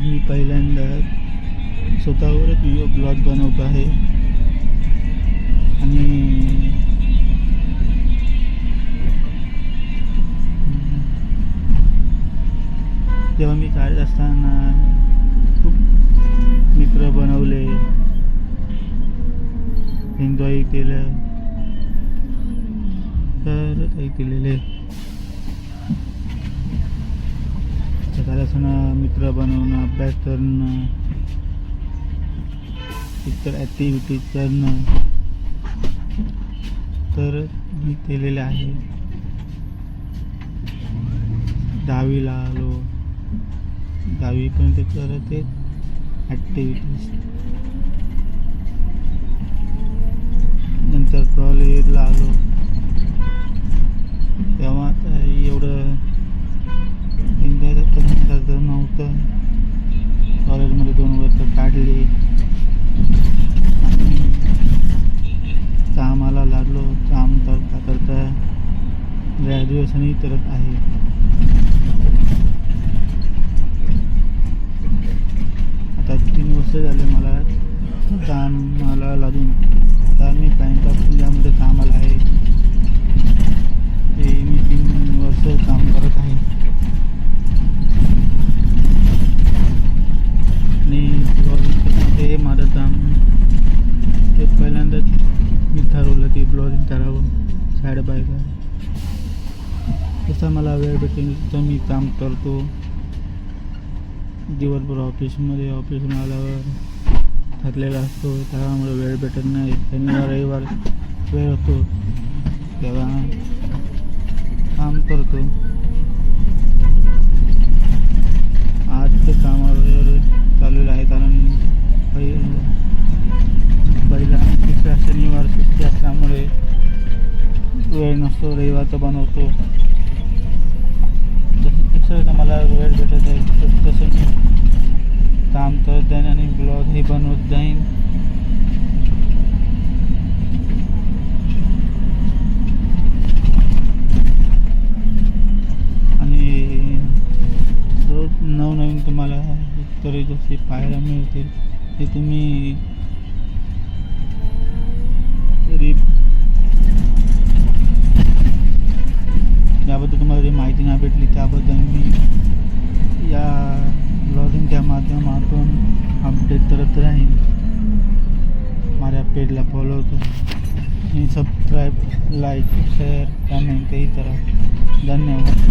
आज मी पहिल्यांदा स्वतःवरच ब्लॉग बनवत आहे आणि जेव्हा मी शाळेत असताना खूप मित्र बनवले, एन्जॉय केलं, तर काही केलेले सकाळपासून मित्र बनवणं, अभ्यास करणं, इतर ॲक्टिव्हिटीज करणं, तर मी केलेले आहे. 10वीला आलो, 10वीपर्यंत करत ॲक्टिव्हिटीज. नंतर कॉलेजला आलो तेव्हा आता एवढं एन्जॉय करण्यासारखं नव्हतं. कॉलेजमध्ये 2 वर्ष काढली आणि कामाला लागलो. काम करता करता ग्रॅज्युएशनही करत आहे. आता 3 वर्ष झाले मला कामाला लागून. आता मी बँक ऑफ इंडियामध्ये कामाला आहे. ते मी 3 वर्ष काम करत आहे आणि ब्लॉगिंगमध्ये माझं काम ते पहिल्यांदाच मी ठरवलं की ब्लॉगिंग करावं साईड बाय साईड. जसा मला वेळ भेटेल तर मी काम करतो. दिवसभर ऑफिसहून आल्यावर थकलेला असतो, त्यामुळे वेळ भेटत नाही. शनिवार रविवार वेळ होतो तेव्हा काम करतो. आज ते कामावर चाललेलं आहे कारण पहिला 3रा शनिवार सुट्टी असल्यामुळे वेळ नसतो. रविवारचं बनवतो. जसं मला वेळ भेटत आहे तसं मी काम करत जाईन आणि ब्लॉगही बनवत जाईन. आणि रोज नवनवीन तुम्हाला तरी जसे पाहायला मिळतील ते तुम्ही तरी याबद्दल तुम्हाला जी माहिती नाही भेटली त्याबद्दल मी या ब्लॉगिंगच्या माध्यमातून अपडेट करत राहीन. माझ्या पेजला फॉलो करा आणि सबस्क्राईब, लाईक, शेअर, कमेंटही करा. धन्यवाद.